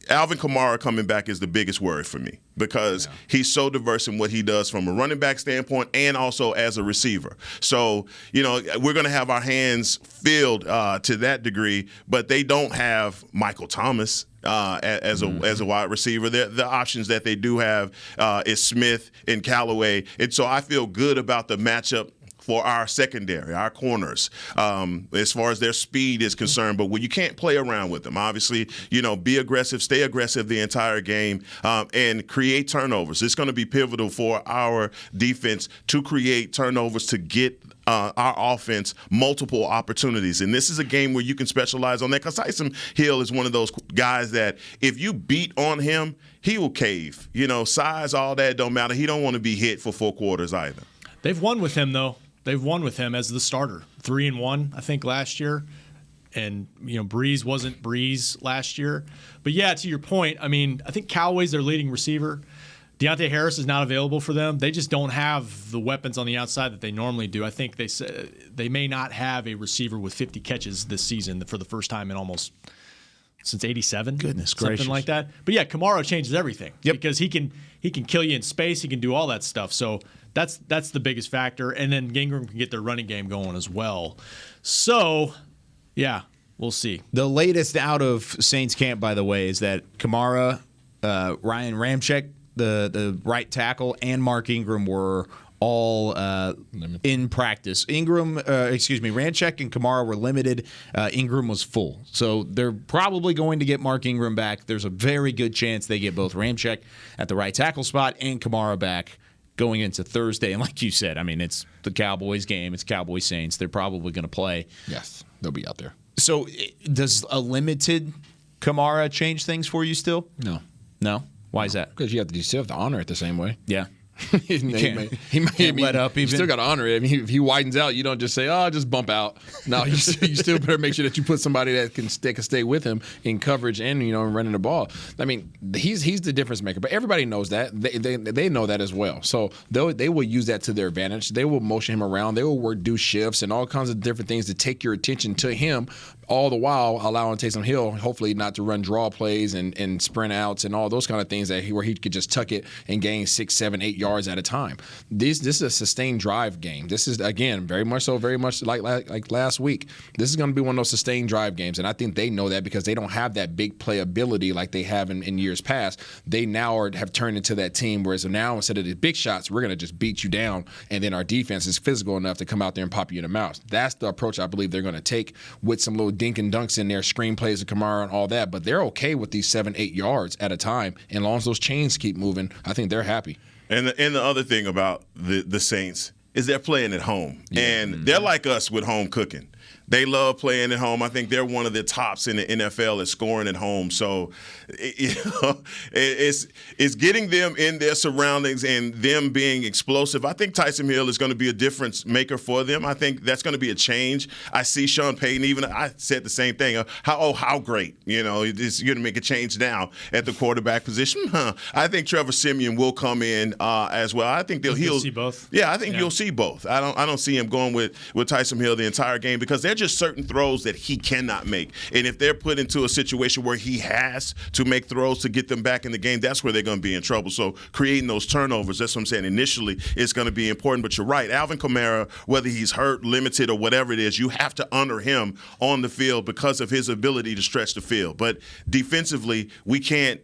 Alvin Kamara coming back is the biggest worry for me because he's so diverse in what he does from a running back standpoint and also as a receiver. So, we're going to have our hands filled to that degree, but they don't have Michael Thomas as a wide receiver. The options that they do have is Smith and Callaway. And so I feel good about the matchup for our secondary, our corners, as far as their speed is concerned. But when you can't play around with them, obviously, be aggressive, stay aggressive the entire game, and create turnovers. It's going to be pivotal for our defense to create turnovers to get our offense multiple opportunities. And this is a game where you can specialize on that because Taysom Hill is one of those guys that if you beat on him, he will cave. Size, all that don't matter. He don't want to be hit for 4 quarters either. They've won with him, though. They've won with him as the starter, 3-1, I think, last year. And, Breeze wasn't Breeze last year. But, yeah, to your point, I think Callaway's their leading receiver. Deontay Harris is not available for them. They just don't have the weapons on the outside that they normally do. I think they may not have a receiver with 50 catches this season for the first time in almost since '87. Goodness gracious. Something like that. But, yeah, Kamara changes everything. Yep. Because he can kill you in space. He can do all that stuff. So that's the biggest factor. And then Ingram can get their running game going as well. So, yeah, we'll see. The latest out of Saints camp, by the way, is that Kamara, Ryan Ramczyk, the right tackle, and Mark Ingram were all in practice. Ramczyk and Kamara were limited. Ingram was full. So they're probably going to get Mark Ingram back. There's a very good chance they get both Ramczyk at the right tackle spot and Kamara back going into Thursday. And like you said, it's the Cowboys game. It's Cowboys Saints. They're probably going to play. Yes, they'll be out there. So does a limited Kamara change things for you still? No? Why is that? Because you still have to honor it the same way. Yeah. he can't let up. You still got to honor it. If he widens out, you don't just say, "Oh, just bump out." No, you still better make sure that you put somebody that can stay with him in coverage and running the ball. He's the difference maker. But everybody knows that. They know that as well. So they will use that to their advantage. They will motion him around. They will do shifts and all kinds of different things to take your attention to him. All the while allowing Taysom Hill, hopefully, not to run draw plays and sprint outs and all those kind of things where he could just tuck it and gain 6, 7, 8 yards at a time. This is a sustained very much like last week. This is going to be one of those sustained drive games, and I think they know that because they don't have that big playability like they have in years past. They now have turned into that team, whereas now instead of the big shots, we're going to just beat you down, and then our defense is physical enough to come out there and pop you in the mouth. That's the approach I believe they're going to take with some little dink and dunks in there, screenplays of Kamara and all that, but they're okay with these 7, 8 yards at a time. And as long as those chains keep moving, I think they're happy. And the other thing about the Saints is they're playing at home. Yeah. And they're like us with home cooking. They love playing at home. I think they're one of the tops in the NFL at scoring at home. So, it's getting them in their surroundings and them being explosive. I think Taysom Hill is going to be a difference maker for them. I think that's going to be a change. I see Sean Payton, I said the same thing. How great. You're going to make a change now at the quarterback position. I think Trevor Siemian will come in as well. I think he'll see both. Yeah, I think you'll see both. I don't see him going with Taysom Hill the entire game because they're just certain throws that he cannot make. And if they're put into a situation where he has to make throws to get them back in the game, that's where they're going to be in trouble. So creating those turnovers, that's what I'm saying. Initially, it's going to be important. But you're right. Alvin Kamara, whether he's hurt, limited, or whatever it is, you have to honor him on the field because of his ability to stretch the field. But defensively, we can't.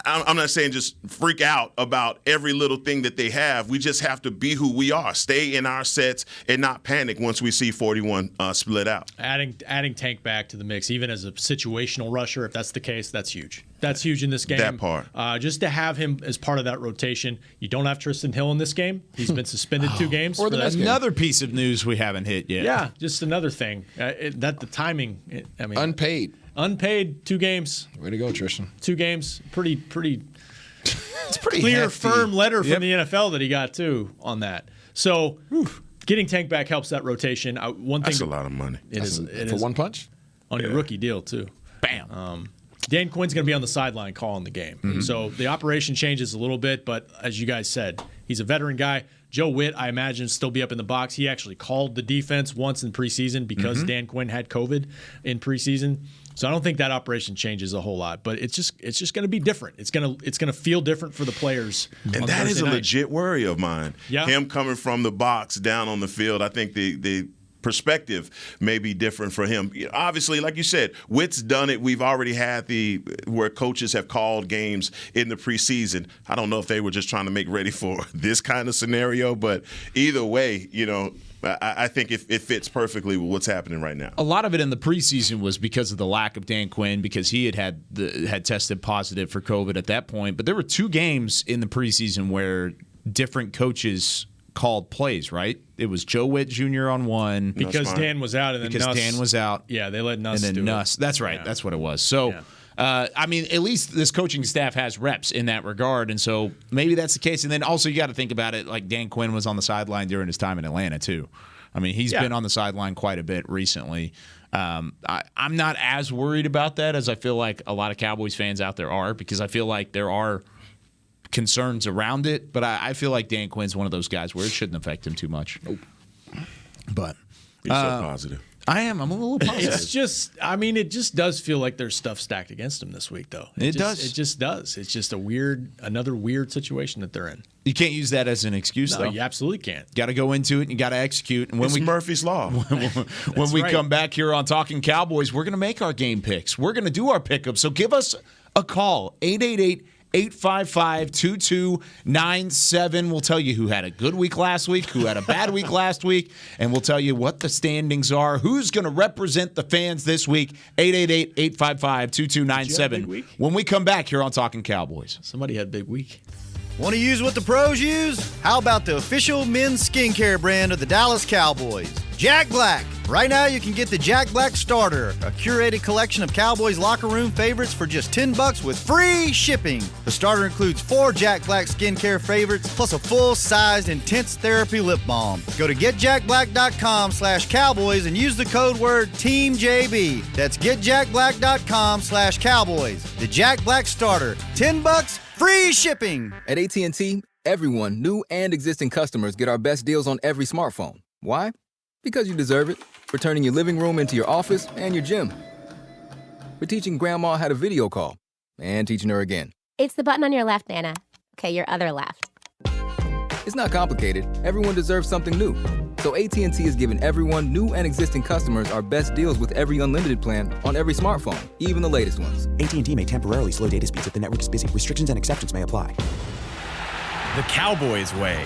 I'm not saying just freak out about every little thing that they have. We just have to be who we are, stay in our sets, and not panic once we see 41 split out. Adding Tank back to the mix, even as a situational rusher, if that's the case, that's huge. That's huge in this game. That part. Just to have him as part of that rotation. You don't have Tristan Hill in this game. He's been suspended 2 games. Or another piece of news we haven't hit yet. Yeah, just another thing. The timing. Unpaid 2 games. Way to go, Tristan. 2 games. Pretty it's pretty clear, hefty. firm letter from the NFL that he got too on that. So getting Tank back helps that rotation. That's a lot of money. It is for one punch on your rookie deal too. Bam. Dan Quinn's going to be on the sideline calling the game. Mm-hmm. So the operation changes a little bit, but as you guys said, he's a veteran guy. Joe Witt, I imagine, still be up in the box. He actually called the defense once in preseason because Dan Quinn had COVID in preseason. So I don't think that operation changes a whole lot, but it's just going to be different. It's going to feel different for the players. And that is a legit worry of mine. Yeah. Him coming from the box down on the field, I think the perspective may be different for him. Obviously, like you said, Witt's done it. We've already had where coaches have called games in the preseason. I don't know if they were just trying to make ready for this kind of scenario, but either way, I think it fits perfectly with what's happening right now. A lot of it in the preseason was because of the lack of Dan Quinn, because he had tested positive for COVID at that point. But there were 2 games in the preseason where different coaches called plays, right? It was Joe Witt Jr. on one. Because Dan was out. And then Dan was out. Yeah, they let Nuss and then do Nuss. it. That's right. Yeah. That's what it was. So, at least this coaching staff has reps in that regard. And so maybe that's the case. And then also you got to think about it, like Dan Quinn was on the sideline during his time in Atlanta too. I mean, he's been on the sideline quite a bit recently. I'm not as worried about that as I feel like a lot of Cowboys fans out there are, because I feel like there are concerns around it. But I feel like Dan Quinn's one of those guys where it shouldn't affect him too much. Nope. But you're so positive. I am. I'm a little positive. It's just, it just does feel like there's stuff stacked against him this week, though. It does. It just does. It's just another weird situation that they're in. You can't use that as an excuse, though. You absolutely can't. Got to go into it and you got to execute. And it's Murphy's Law. When we come back here on Talkin Cowboys, we're going to make our game picks. We're going to do our pickups. So give us a call, 888-855-2297. We'll tell you who had a good week last week, who had a bad week last week, and we'll tell you what the standings are, who's going to represent the fans this week. 888-855-2297. When we come back here on Talkin Cowboys. Somebody had a big week. Want to use what the pros use? How about the official men's skincare brand of the Dallas Cowboys, Jack Black? Right now, you can get the Jack Black Starter, a curated collection of Cowboys locker room favorites for just $10 with free shipping. The starter includes 4 Jack Black skincare favorites, plus a full-sized intense therapy lip balm. Go to getjackblack.com/Cowboys and use the code word TEAMJB. That's getjackblack.com/Cowboys. The Jack Black Starter, $10, free shipping. At AT&T, everyone, new and existing customers, get our best deals on every smartphone. Why? Because you deserve it. For turning your living room into your office and your gym. For teaching Grandma how to video call and teaching her again. It's the button on your left, Nana. Okay, your other left. It's not complicated. Everyone deserves something new. So AT&T is giving everyone, new and existing customers, our best deals with every unlimited plan on every smartphone, even the latest ones. AT&T may temporarily slow data speeds if the network is busy. Restrictions and exceptions may apply. The Cowboys way,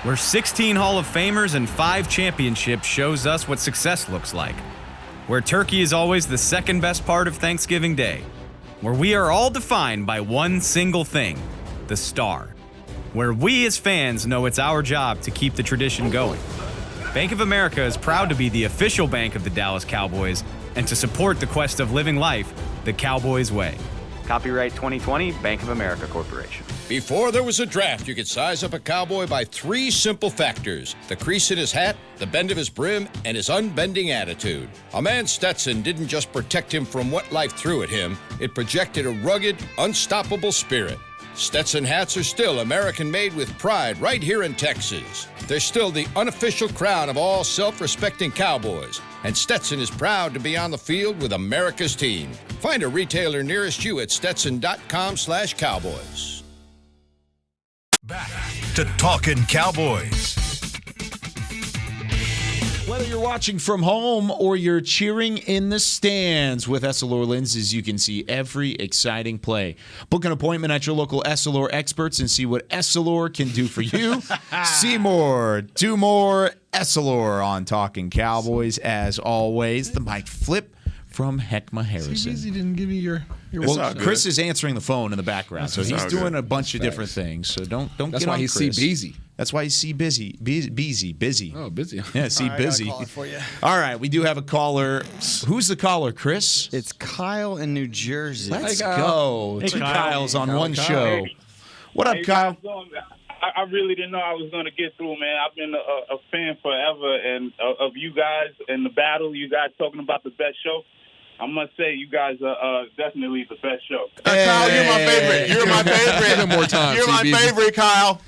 where 16 Hall of Famers and 5 championships shows us what success looks like. Where turkey is always the second best part of Thanksgiving Day. Where we are all defined by one single thing, the star. Where we as fans know it's our job to keep the tradition going. Bank of America is proud to be the official bank of the Dallas Cowboys and to support the quest of living life the Cowboys way. Copyright 2020, Bank of America Corporation. Before there was a draft, you could size up a cowboy by 3 simple factors: the crease in his hat, the bend of his brim, and his unbending attitude. A man Stetson didn't just protect him from what life threw at him, it projected a rugged, unstoppable spirit. Stetson hats are still American-made with pride right here in Texas. They're still the unofficial crown of all self-respecting cowboys, and Stetson is proud to be on the field with America's team. Find a retailer nearest you at stetson.com/cowboys. Back to Talkin' Cowboys. Whether you're watching from home or you're cheering in the stands with Essilor lenses, you can see every exciting play. Book an appointment at your local Essilor experts and see what Essilor can do for you. See more, do more. Essilor on Talkin' Cowboys. As always, the mic flip from Heckma Harrison. He didn't give you your well, Chris is answering the phone in the background, so he's doing a bunch of Facts. different things. So don't That's get why on he's Chris. busy. That's why he's busy. Oh, busy. Yeah, see All right, I busy. gotta call it for you. All right, we do have a caller. Who's the caller, Chris? It's Kyle in New Jersey. Let's go. Hey, Two Kyle. Kyles on Kyle, one Kyle. show. What up, Hey, Kyle? I really didn't know I was going to get through, man. I've been a fan forever and of you guys and the battle. You guys talking about the best show. I must say, you guys are definitely the best show. Kyle, you're my favorite. You're my favorite. Give him more time, You're my CB. favorite, Kyle.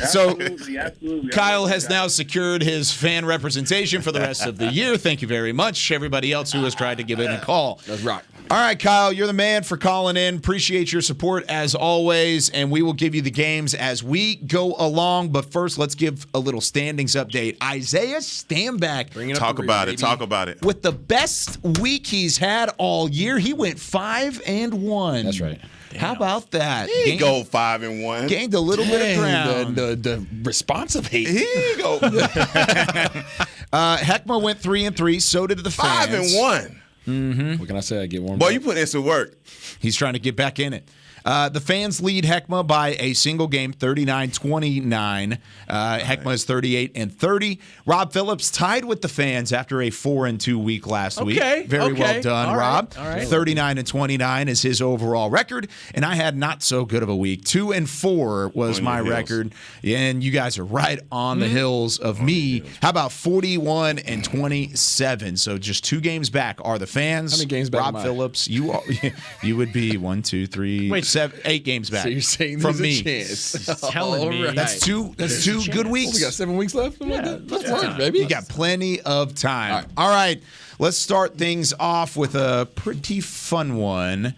So Absolutely. Kyle has now secured his fan representation for the rest of the year. Thank you very much, everybody else who has tried to give in a call. That's right. All right, Kyle, you're the man for calling in. Appreciate your support as always, and we will give you the games as we go along. But first, let's give a little standings update. Isaiah Stanback. Talk about it. Talk about it. With the best week he's had all year, he went 5-1. That's right. How about that? Here you go, 5-1. Gained a little bit of ground. The responsive hate. Here you go. Heckma went 3-3. So did the fans. 5-1. Mm-hmm. What can I say? I get one. Boy, you put in some work. He's trying to get back in it. The fans lead Heckma by a single game, 39-29. Heckma is 38-30. Rob Phillips tied with the fans after a 4-2 week last week. Very well done, Rob. All right. 39-29 is his overall record, and I had not so good of a week. 2-4 was my record, and you guys are right on the heels of me. How about 41-27? So just 2 games back are the fans. How many games back Rob am I? Phillips, you would be 1, 2, 3. Wait, 8 games back. So you're saying from there's me. a chance? Telling me. That's two good weeks. We got 7 weeks left. Something like that. Let's work, baby. You got plenty of time. All right. Let's start things off with a pretty fun one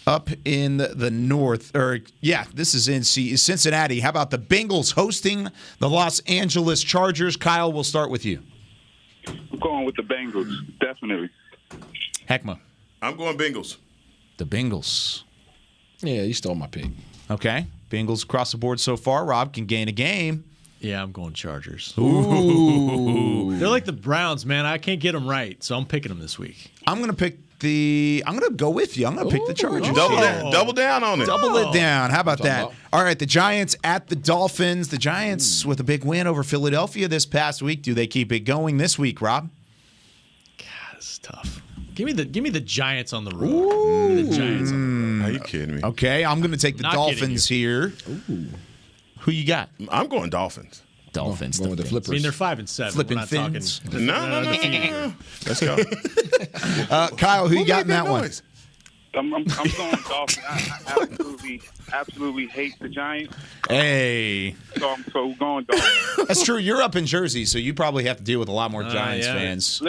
up in the north. This is in Cincinnati. How about the Bengals hosting the Los Angeles Chargers? Kyle, we'll start with you. I'm going with the Bengals, definitely. Heckma. I'm going Bengals. The Bengals. Yeah, you stole my pick. Okay. Bengals across the board so far. Rob can gain a game. Yeah, I'm going Chargers. Ooh. They're like the Browns, man. I can't get them right, so I'm picking them this week. I'm going to go with you. I'm going to pick the Chargers. Double down on it. Double it down. How about that? All right, the Giants at the Dolphins. The Giants with a big win over Philadelphia this past week. Do they keep it going this week, Rob? God, this is tough. Give me the Giants on the road. Give me the Giants on the road. Are you kidding me? Okay, I'm going to take the Dolphins here. Ooh. Who you got? I'm going Dolphins. Dolphins. Going with the flippers. I mean, they're 5-7. Flipping We're not fins. talking. No. Let's go. Kyle, who you got in that one? I'm going Dolphins. I absolutely hate the Giants. Hey. So I'm going Dolphins. That's true. You're up in Jersey, so you probably have to deal with a lot more Giants fans.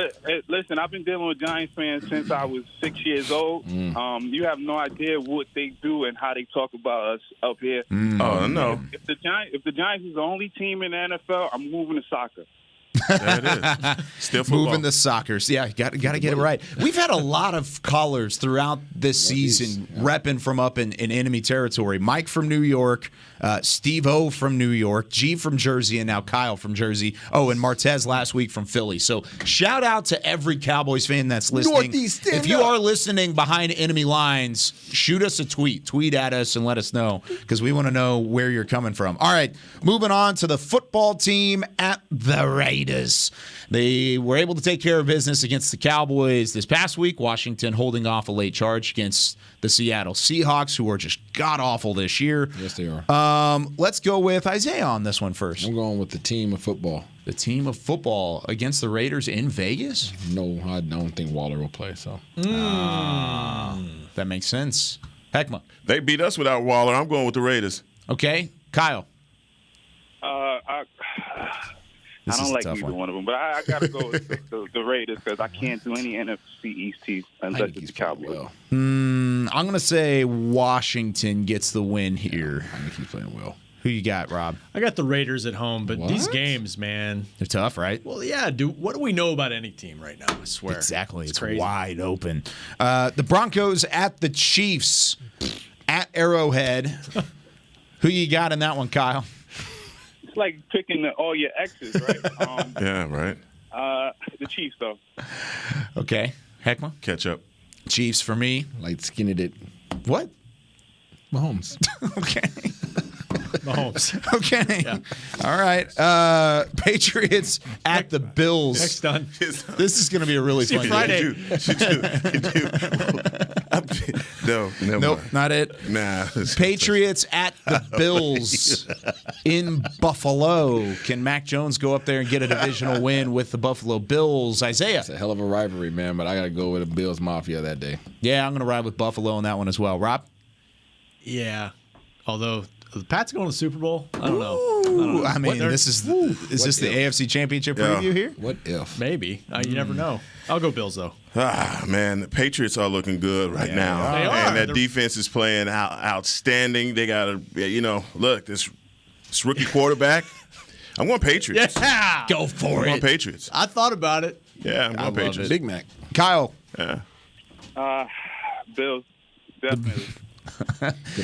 Listen, I've been dealing with Giants fans since I was 6 years old. You have no idea what they do and how they talk about us up here. Oh, no. If the Giants is the only team in the NFL, I'm moving to soccer. There it is. Still football. Moving the soccer. Yeah, got to get it right. We've had a lot of callers throughout this season repping from up in enemy territory. Mike from New York, Steve O from New York, G from Jersey, and now Kyle from Jersey. Oh, and Martez last week from Philly. So shout out to every Cowboys fan that's listening. Northeast, if you are listening behind enemy lines, shoot us a tweet. Tweet at us and let us know because we want to know where you're coming from. All right, moving on to the football team at the Raiders. Raiders. They were able to take care of business against the Cowboys this past week. Washington holding off a late charge against the Seattle Seahawks, who are just god-awful this year. Yes, they are. Let's go with Isaiah on this one first. I'm going with the team of football. The team of football against the Raiders in Vegas? No, I don't think Waller will play, so. That makes sense. Heckma. They beat us without Waller. I'm going with the Raiders. Okay. Kyle. I This is don't a like tough either one. one of them, but I got to go with the Raiders because I can't do any NFC East teams unless it's the Cowboys. I'm going to say Washington gets the win here. I think he's playing well. Who you got, Rob? I got the Raiders at home, but these games, man. They're tough, right? Well, yeah, what do we know about any team right now? I swear. Exactly. It's crazy. wide open. The Broncos at the Chiefs at Arrowhead. Who you got in that one, Kyle? It's like picking all your exes, right? Yeah, right. The Chiefs, though. Okay. Heckma? Catch up. Chiefs for me. Light skinned it. What? Mahomes. Okay. Mahomes. Okay. Yeah. All right. Patriots at the Bills. Next done. This is going to be a really fun Friday. No, never Nope, mind. not it. Nah. Patriots at the Bills in Buffalo. Can Mac Jones go up there and get a divisional win with the Buffalo Bills? Isaiah. It's a hell of a rivalry, man, but I got to go with the Bills Mafia that day. Yeah, I'm going to ride with Buffalo on that one as well. Rob? Yeah. Although the Pats going to the Super Bowl, I don't know. I mean, this is this the AFC Championship preview here? What if? Maybe. You never know. I'll go Bills, though. Man, the Patriots are looking good right now. They are. And that defense is playing outstanding. They got to, look, this rookie quarterback. I'm going Patriots. Yeah. Go for I'm it. going Patriots. I thought about it. Yeah, I'm going Patriots. Big Mac. Kyle. Yeah. Bills, definitely.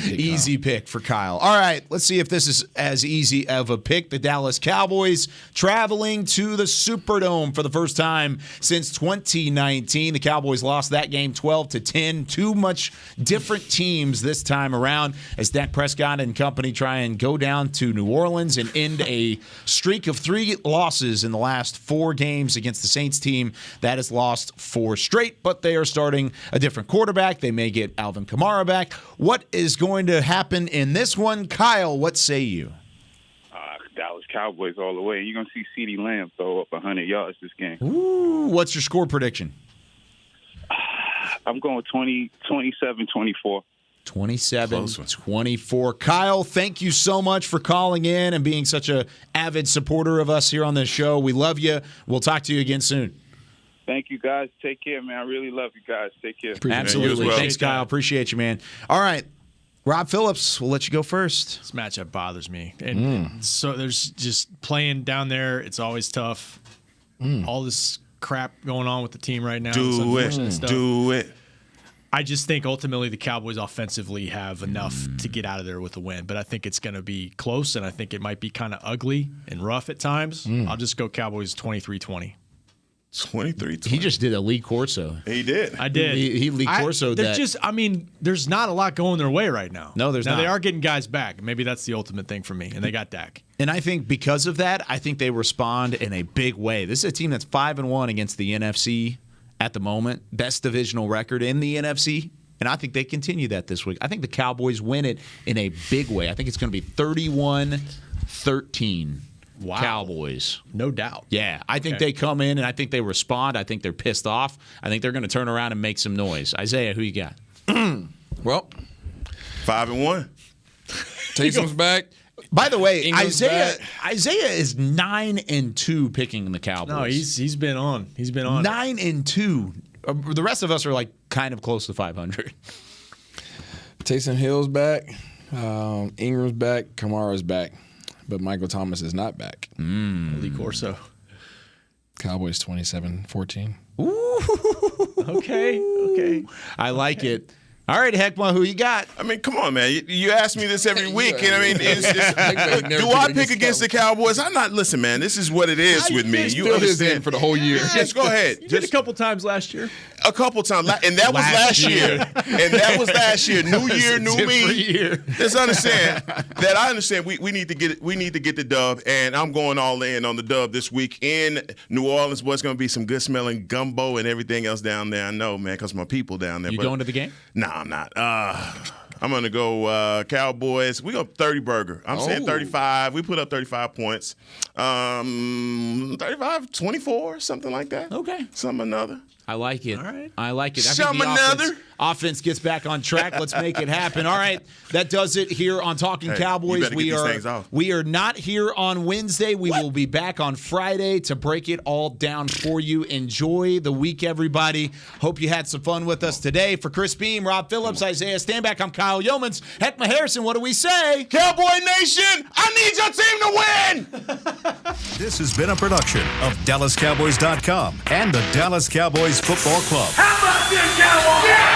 Easy pick for Kyle. All right, let's see if this is as easy of a pick. The Dallas Cowboys traveling to the Superdome for the first time since 2019. The Cowboys lost that game 12-10. Too much different teams this time around as Dak Prescott and company try and go down to New Orleans and end a streak of 3 losses in the last 4 games against the Saints team that has lost 4 straight, but they are starting a different quarterback. They may get Alvin Kamara back. What is going to happen in this one? Kyle, what say you? Dallas Cowboys all the way. You're going to see CeeDee Lamb throw up 100 yards this game. Ooh, what's your score prediction? I'm going 27-24. 27-24. Kyle, thank you so much for calling in and being such an avid supporter of us here on this show. We love you. We'll talk to you again soon. Thank you, guys. Take care, man. I really love you guys. Take care. Absolutely. well. Thanks, Kyle. Appreciate you, man. All right. Rob Phillips, we'll let you go first. This matchup bothers me. And so there's just playing down there. It's always tough. All this crap going on with the team right now. Do it. I just think ultimately the Cowboys offensively have enough to get out of there with a win. But I think it's going to be close, and I think it might be kind of ugly and rough at times. I'll just go Cowboys 23-20. 23-20. He just did a Lee Corso. He did. I did. He Lee Corso that. There's not a lot going their way right now. No, there's now not. They are getting guys back. Maybe that's the ultimate thing for me. And they got Dak. And I think because of that, I think they respond in a big way. This is a team that's 5-1 against the NFC at the moment. Best divisional record in the NFC. And I think they continue that this week. I think the Cowboys win it in a big way. I think it's going to be 31-13. Wow. Cowboys. No doubt. Yeah, I think they come in and I think they respond. I think they're pissed off. I think they're going to turn around and make some noise. Isaiah, who you got? Well, 5-1. Taysom's back. By the way, Ingram's Isaiah is 9-2 picking the Cowboys. No, he's been on. He's been on. 9-2. The rest of us are like kind of close to 500. Taysom Hill's back. Ingram's back. Kamara's back. But Michael Thomas is not back. Lee Corso. Cowboys 27-14. Ooh. Okay. I like it. All right, Heckma, who you got? I mean, come on, man. You ask me this every week, and I mean, do I pick against the Cowboys? I'm not. Listen, man. This is what it is with me. You understand for the whole year. Just go ahead. You did a couple times last year. A couple times, and that was last year. And that was last year. New year, new me. Just understand that. I understand. We need to get it. We need to get the dub, and I'm going all in on the dub this week in New Orleans. Boy, it's going to be some good smelling gumbo and everything else down there. I know, man, because my people down there. You going to the game? Nah, I'm not. I'm going to go Cowboys. We go 30 burger. I'm saying 35. We put up 35 points. 35-24, something like that. Okay. Something another. I like it. All right. I like it. I Some think the another. offense gets back on track. Let's make it happen. All right. That does it here on Talking Cowboys. You better get these things off. We are not here on Wednesday. We will be back on Friday to break it all down for you. Enjoy the week, everybody. Hope you had some fun with us today. For Chris Beam, Rob Phillips, Isaiah Stanback, I'm Kyle Yeomans. Heckma Harrison, what do we say? Cowboy Nation, I need your team to win! This has been a production of DallasCowboys.com and the Dallas Cowboys Football Club. How about this, Cowboys? Yeah!